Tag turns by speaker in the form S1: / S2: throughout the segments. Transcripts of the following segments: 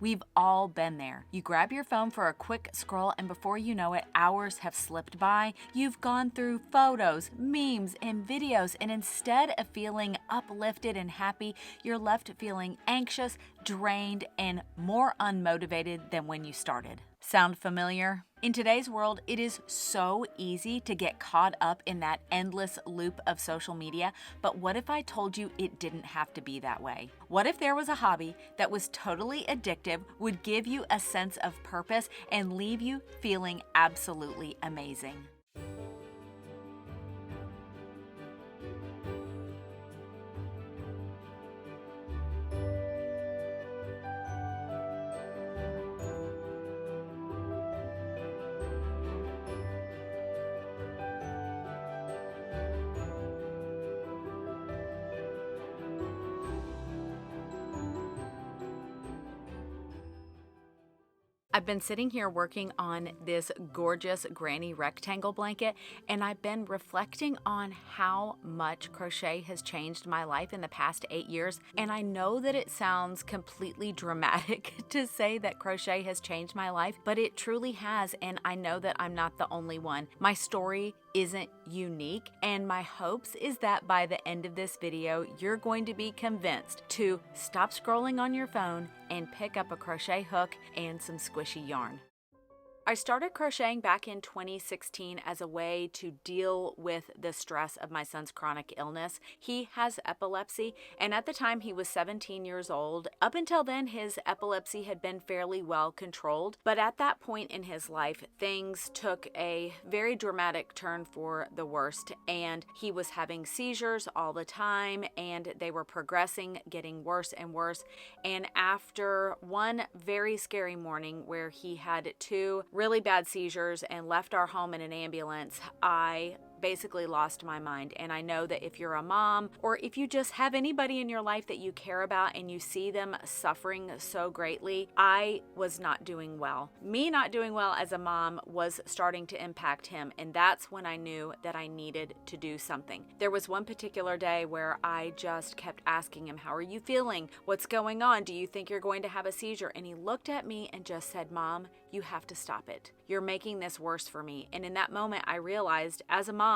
S1: We've all been there. You grab your phone for a quick scroll, and before you know it, hours have slipped by. You've gone through photos, memes, and videos, and instead of feeling uplifted and happy, you're left feeling anxious, drained, and more unmotivated than when you started. Sound familiar? In today's world, it is so easy to get caught up in that endless loop of social media, but what if I told you it didn't have to be that way? What if there was a hobby that was totally addictive, would give you a sense of purpose, and leave you feeling absolutely amazing? I've been sitting here working on this gorgeous granny rectangle blanket, and I've been reflecting on how much crochet has changed my life in the past 8 years. And I know that it sounds completely dramatic to say that crochet has changed my life, but it truly has, and I know that I'm not the only one. My story isn't unique, and my hopes is that by the end of this video, you're going to be convinced to stop scrolling on your phone and pick up a crochet hook and some squishy yarn. I started crocheting back in 2016 as a way to deal with the stress of my son's chronic illness. He has epilepsy, and at the time he was 17 years old. Up until then, his epilepsy had been fairly well controlled, but at that point in his life, things took a very dramatic turn for the worst, and he was having seizures all the time, and they were progressing, getting worse and worse. And after one very scary morning where he had two really bad seizures and left our home in an ambulance, I basically lost my mind. And I know that if you're a mom, or if you just have anybody in your life that you care about and you see them suffering so greatly, I was not doing well. Me not doing well as a mom was starting to impact him, and that's when I knew that I needed to do something. There was one particular day where I just kept asking him, "How are you feeling? What's going on? Do you think you're going to have a seizure?" And he looked at me and just said, "Mom, you have to stop it. You're making this worse for me." And in that moment, I realized, as a mom,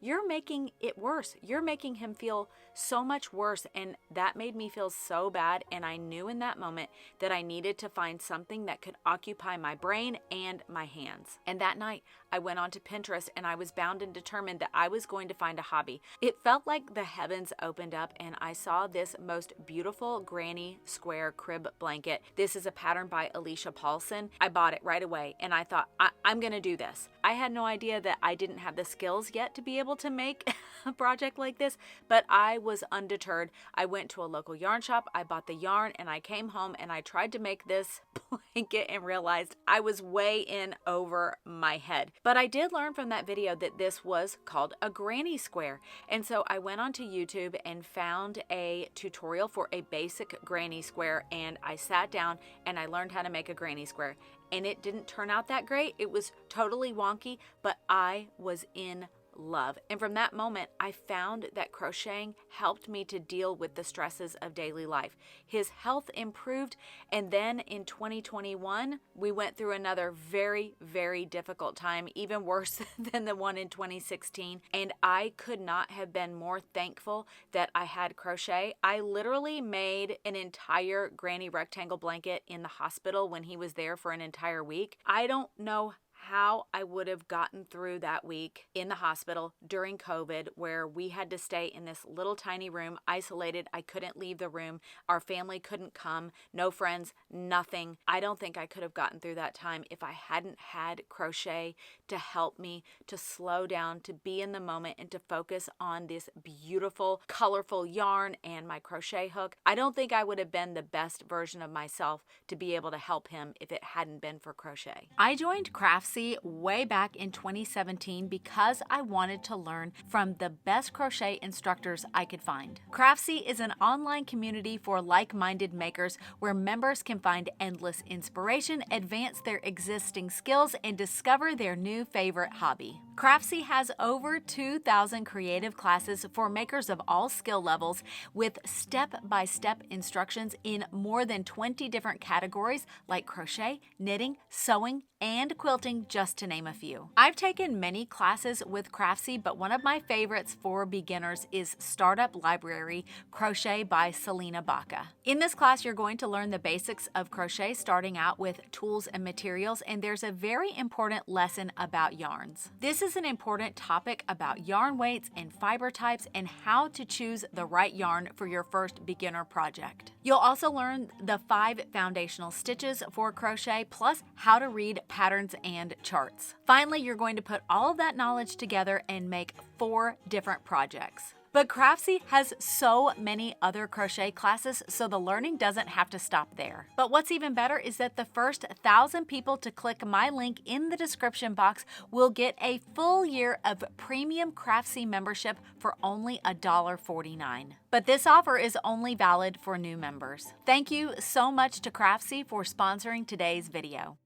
S1: you're making it worse. You're making him feel so much worse. And that made me feel so bad. And I knew in that moment that I needed to find something that could occupy my brain and my hands. And that night, I went onto Pinterest, and I was bound and determined that I was going to find a hobby. It felt like the heavens opened up, and I saw this most beautiful granny square crib blanket. This is a pattern by Alicia Paulson. I bought it right away, and I thought, I'm going to do this. I had no idea that I didn't have the skills yet to be able to make a project like this, but I was undeterred. I went to a local yarn shop, I bought the yarn, and I came home and I tried to make this blanket and realized I was way in over my head. But I did learn from that video that this was called a granny square. And so I went onto YouTube and found a tutorial for a basic granny square, and I sat down and I learned how to make a granny square. And it didn't turn out that great. It was totally wonky, but I was in love. And from that moment, I found that crocheting helped me to deal with the stresses of daily life. His health improved, and then in 2021, we went through another very, very difficult time, even worse than the one in 2016, and I could not have been more thankful that I had crochet. I literally made an entire granny rectangle blanket in the hospital when he was there for an entire week. I don't know how I would have gotten through that week in the hospital during COVID, where we had to stay in this little tiny room, isolated. I couldn't leave the room. Our family couldn't come, no friends, nothing. I don't think I could have gotten through that time if I hadn't had crochet to help me to slow down, to be in the moment, and to focus on this beautiful, colorful yarn and my crochet hook. I don't think I would have been the best version of myself to be able to help him if it hadn't been for crochet. I joined Craftsy way back in 2017 because I wanted to learn from the best crochet instructors I could find. Craftsy is an online community for like-minded makers where members can find endless inspiration, advance their existing skills, and discover their new favorite hobby. Craftsy has over 2,000 creative classes for makers of all skill levels with step-by-step instructions in more than 20 different categories like crochet, knitting, sewing, and quilting, just to name a few. I've taken many classes with Craftsy, but one of my favorites for beginners is Startup Library Crochet by Selena Baca. In this class, you're going to learn the basics of crochet, starting out with tools and materials, and there's a very important lesson about yarns. This is an important topic about yarn weights and fiber types and how to choose the right yarn for your first beginner project. You'll also learn the 5 foundational stitches for crochet, plus how to read patterns and charts. Finally, you're going to put all of that knowledge together and make 4 different projects. But Craftsy has so many other crochet classes, so the learning doesn't have to stop there. But what's even better is that the first 1,000 people to click my link in the description box will get a full year of premium Craftsy membership for only $1.49. But this offer is only valid for new members. Thank you so much to Craftsy for sponsoring today's video.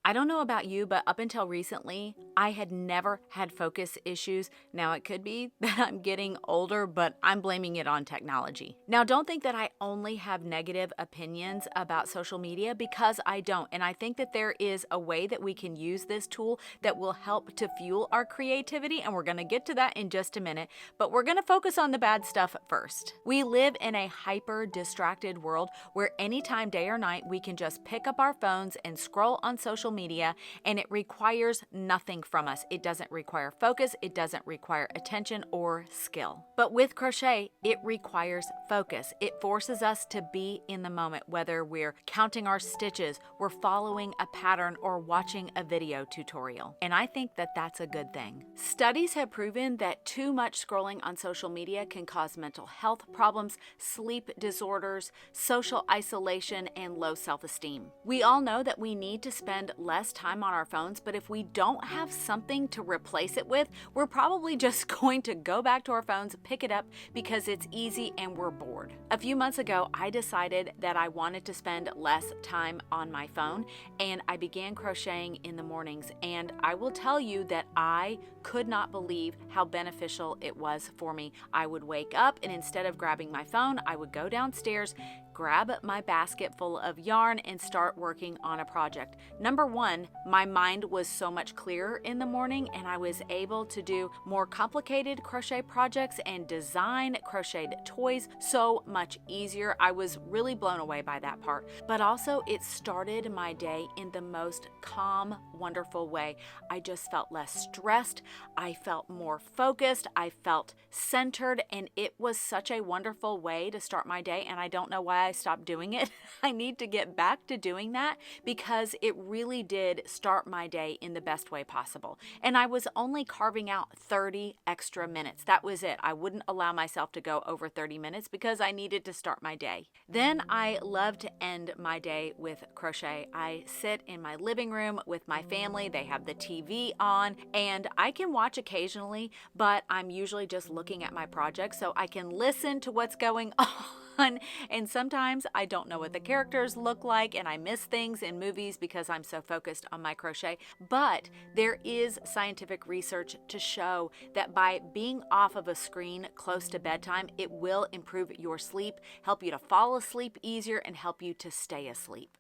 S1: I don't know about you, but up until recently, I had never had focus issues. Now, it could be that I'm getting older, but I'm blaming it on technology. Now, don't think that I only have negative opinions about social media, because I don't. And I think that there is a way that we can use this tool that will help to fuel our creativity, and we're going to get to that in just a minute, but we're going to focus on the bad stuff first. We live in a hyper-distracted world where anytime, day or night, we can just pick up our phones and scroll on social media, and it requires nothing from us. It doesn't require focus, it doesn't require attention or skill. But with crochet, it requires focus. It forces us to be in the moment, whether we're counting our stitches, we're following a pattern, or watching a video tutorial. And I think that that's a good thing. Studies have proven that too much scrolling on social media can cause mental health problems, sleep disorders, social isolation, and low self-esteem. We all know that we need to spend less time on our phones, but if we don't have something to replace it with, we're probably just going to go back to our phones, pick it up because it's easy and we're bored. A few months ago, I decided that I wanted to spend less time on my phone, and I began crocheting in the mornings, and I will tell you that I could not believe how beneficial it was for me. I would wake up, and instead of grabbing my phone, I would go downstairs, grab my basket full of yarn, and start working on a project. Number one, my mind was so much clearer in the morning, and I was able to do more complicated crochet projects and design crocheted toys so much easier. I was really blown away by that part. But also, it started my day in the most calm, wonderful way. I just felt less stressed. I felt more focused. I felt centered, and it was such a wonderful way to start my day, and I don't know why I stopped doing it. I need to get back to doing that because it really did start my day in the best way possible. And I was only carving out 30 extra minutes. That was it. I wouldn't allow myself to go over 30 minutes because I needed to start my day. Then I love to end my day with crochet. I sit in my living room with my family. They have the TV on, and I can watch occasionally, but I'm usually just looking at my project so I can listen to what's going on. And sometimes I don't know what the characters look like, and I miss things in movies because I'm so focused on my crochet. But there is scientific research to show that by being off of a screen close to bedtime, it will improve your sleep, help you to fall asleep easier, and help you to stay asleep.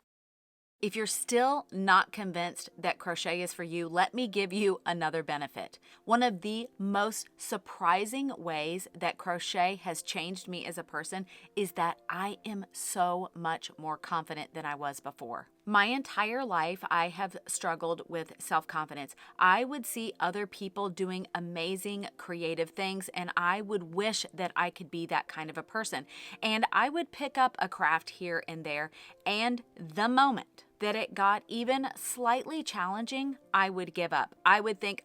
S1: If you're still not convinced that crochet is for you, let me give you another benefit. One of the most surprising ways that crochet has changed me as a person is that I am so much more confident than I was before. My entire life, I have struggled with self-confidence. I would see other people doing amazing creative things, and I would wish that I could be that kind of a person. And I would pick up a craft here and there, and the moment that it got even slightly challenging, I would give up. I would think,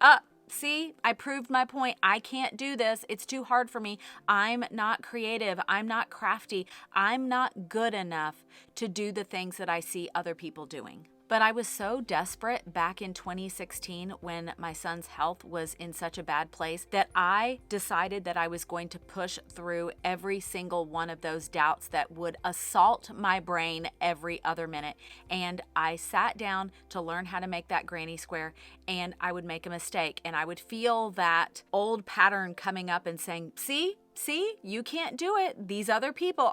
S1: see, I proved my point. I can't do this. It's too hard for me. I'm not creative. I'm not crafty. I'm not good enough to do the things that I see other people doing. But I was so desperate back in 2016 when my son's health was in such a bad place that I decided that I was going to push through every single one of those doubts that would assault my brain every other minute. And I sat down to learn how to make that granny square, and I would make a mistake and I would feel that old pattern coming up and saying, See, you can't do it.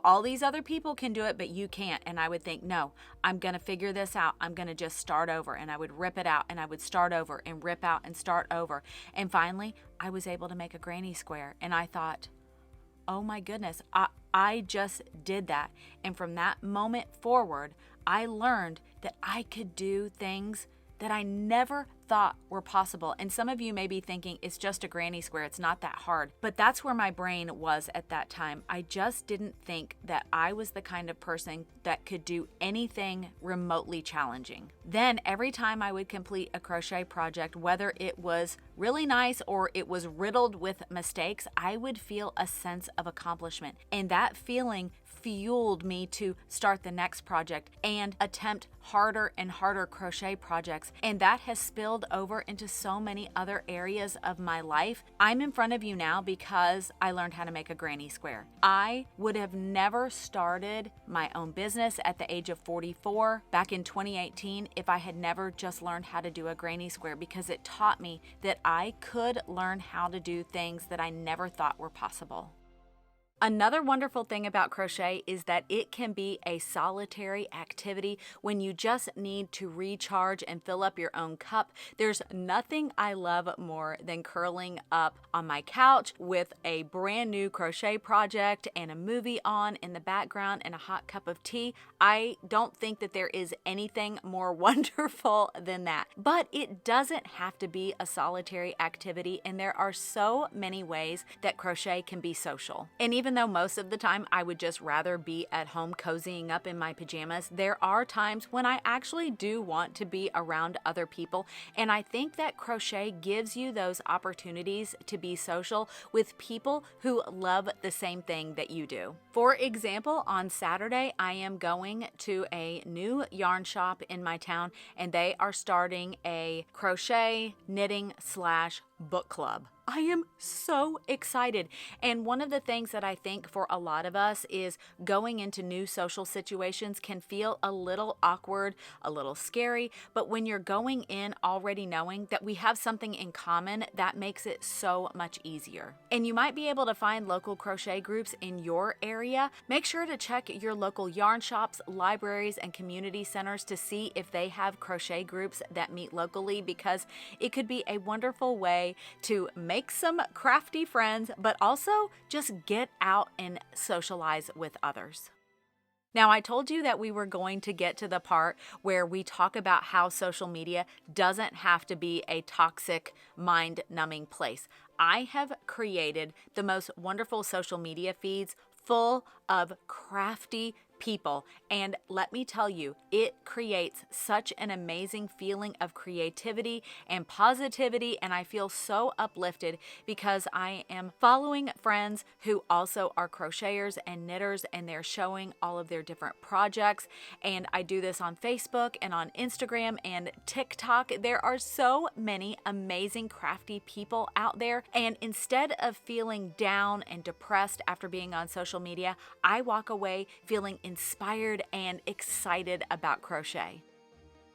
S1: All these other people can do it, but you can't. And I would think, no, I'm going to figure this out. I'm going to just start over. And I would rip it out and I would start over and rip out and start over. And finally, I was able to make a granny square. And I thought, oh my goodness, I just did that. And from that moment forward, I learned that I could do things that I never thought were possible. And some of you may be thinking it's just a granny square, it's not that hard. But that's where my brain was at that time. I just didn't think that I was the kind of person that could do anything remotely challenging. Then every time I would complete a crochet project, whether it was really nice or it was riddled with mistakes, I would feel a sense of accomplishment. And that feeling fueled me to start the next project and attempt harder and harder crochet projects. And that has spilled over into so many other areas of my life. I'm in front of you now because I learned how to make a granny square. I would have never started my own business at the age of 44 back in 2018 if I had never just learned how to do a granny square, because it taught me that I could learn how to do things that I never thought were possible. Another wonderful thing about crochet is that it can be a solitary activity when you just need to recharge and fill up your own cup. There's nothing I love more than curling up on my couch with a brand new crochet project and a movie on in the background and a hot cup of tea. I don't think that there is anything more wonderful than that. But it doesn't have to be a solitary activity, and there are so many ways that crochet can be social. And even though most of the time I would just rather be at home cozying up in my pajamas, there are times when I actually do want to be around other people. And I think that crochet gives you those opportunities to be social with people who love the same thing that you do. For example, on Saturday, I am going to a new yarn shop in my town, and they are starting a crochet knitting / book club. I am so excited. And one of the things that I think for a lot of us is going into new social situations can feel a little awkward, a little scary, but when you're going in already knowing that we have something in common, that makes it so much easier. And you might be able to find local crochet groups in your area. Make sure to check your local yarn shops, libraries, and community centers to see if they have crochet groups that meet locally, because it could be a wonderful way to make some crafty friends, but also just get out and socialize with others. Now, I told you that we were going to get to the part where we talk about how social media doesn't have to be a toxic, mind-numbing place. I have created the most wonderful social media feeds full of crafty people, and let me tell you, it creates such an amazing feeling of creativity and positivity, and I feel so uplifted because I am following friends who also are crocheters and knitters, and they're showing all of their different projects. And I do this on Facebook and on Instagram and TikTok. There are so many amazing crafty people out there, and instead of feeling down and depressed after being on social media, I walk away feeling inspired and excited about crochet.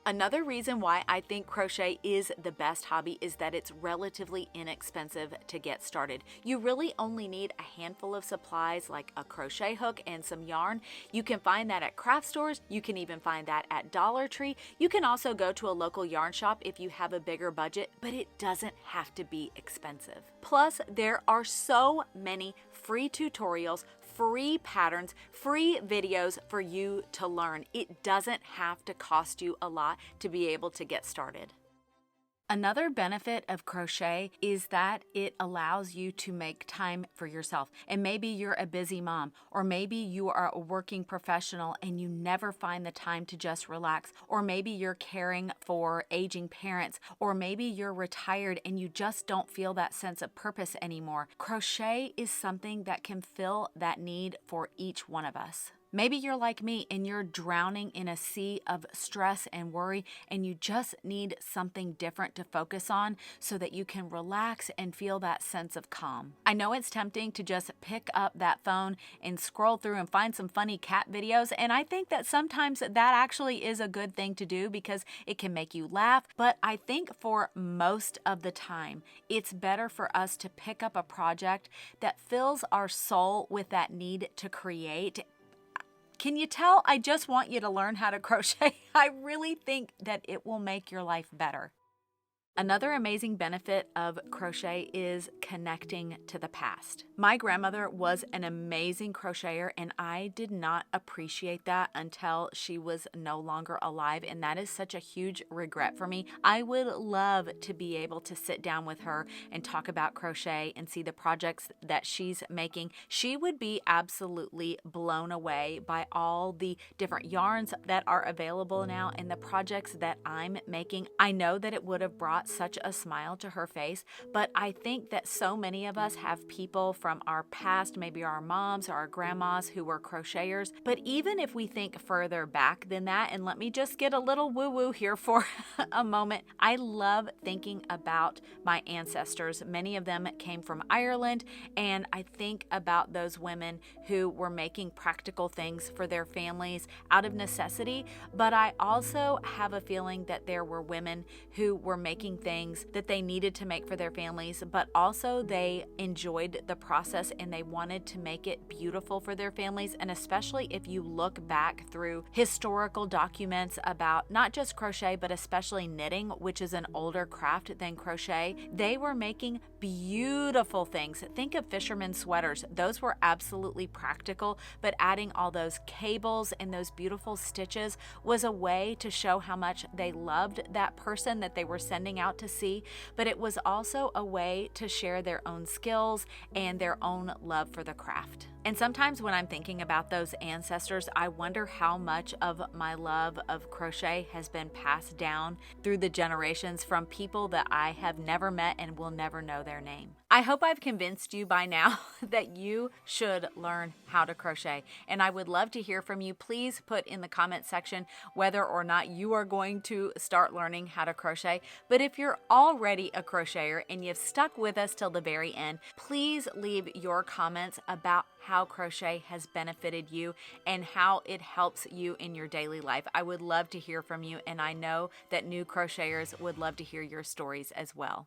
S1: Another reason why I think crochet is the best hobby is that it's relatively inexpensive to get started. You really only need a handful of supplies like a crochet hook and some yarn. You can find that at craft stores. You can even find that at Dollar Tree. You can also go to a local yarn shop if you have a bigger budget, but it doesn't have to be expensive. Plus, there are so many free tutorials, free patterns, free videos for you to learn. It doesn't have to cost you a lot to be able to get started. Another benefit of crochet is that it allows you to make time for yourself. And maybe you're a busy mom, or maybe you are a working professional and you never find the time to just relax, or maybe you're caring for aging parents, or maybe you're retired and you just don't feel that sense of purpose anymore. Crochet is something that can fill that need for each one of us. Maybe you're like me and you're drowning in a sea of stress and worry, and you just need something different to focus on so that you can relax and feel that sense of calm. I know it's tempting to just pick up that phone and scroll through and find some funny cat videos, and I think that sometimes that actually is a good thing to do because it can make you laugh, but I think for most of the time, it's better for us to pick up a project that fills our soul with that need to create. Can you tell I just want you to learn how to crochet? I really think that it will make your life better. Another amazing benefit of crochet is connecting to the past. My grandmother was an amazing crocheter, and I did not appreciate that until she was no longer alive, and that is such a huge regret for me. I would love to be able to sit down with her and talk about crochet and see the projects that she's making. She would be absolutely blown away by all the different yarns that are available now and the projects that I'm making. I know that it would have brought such a smile to her face, but I think that so many of us have people from our past, maybe our moms or our grandmas who were crocheters. But even if we think further back than that, and let me just get a little woo-woo here for a moment, I love thinking about my ancestors. Many of them came from Ireland, and I think about those women who were making practical things for their families out of necessity, but I also have a feeling that there were women who were making things that they needed to make for their families, but also they enjoyed the process and they wanted to make it beautiful for their families. And especially if you look back through historical documents about not just crochet, but especially knitting, which is an older craft than crochet, they were making beautiful things. Think of fishermen's sweaters. Those were absolutely practical, but adding all those cables and those beautiful stitches was a way to show how much they loved that person that they were sending out to sea, but it was also a way to share their own skills and their own love for the craft. And sometimes when I'm thinking about those ancestors, I wonder how much of my love of crochet has been passed down through the generations from people that I have never met and will never know their name. I hope I've convinced you by now that you should learn how to crochet, and I would love to hear from you. Please put in the comment section whether or not you are going to start learning how to crochet. But if you're already a crocheter and you've stuck with us till the very end, please leave your comments about how crochet has benefited you and how it helps you in your daily life. I would love to hear from you, and I know that new crocheters would love to hear your stories as well.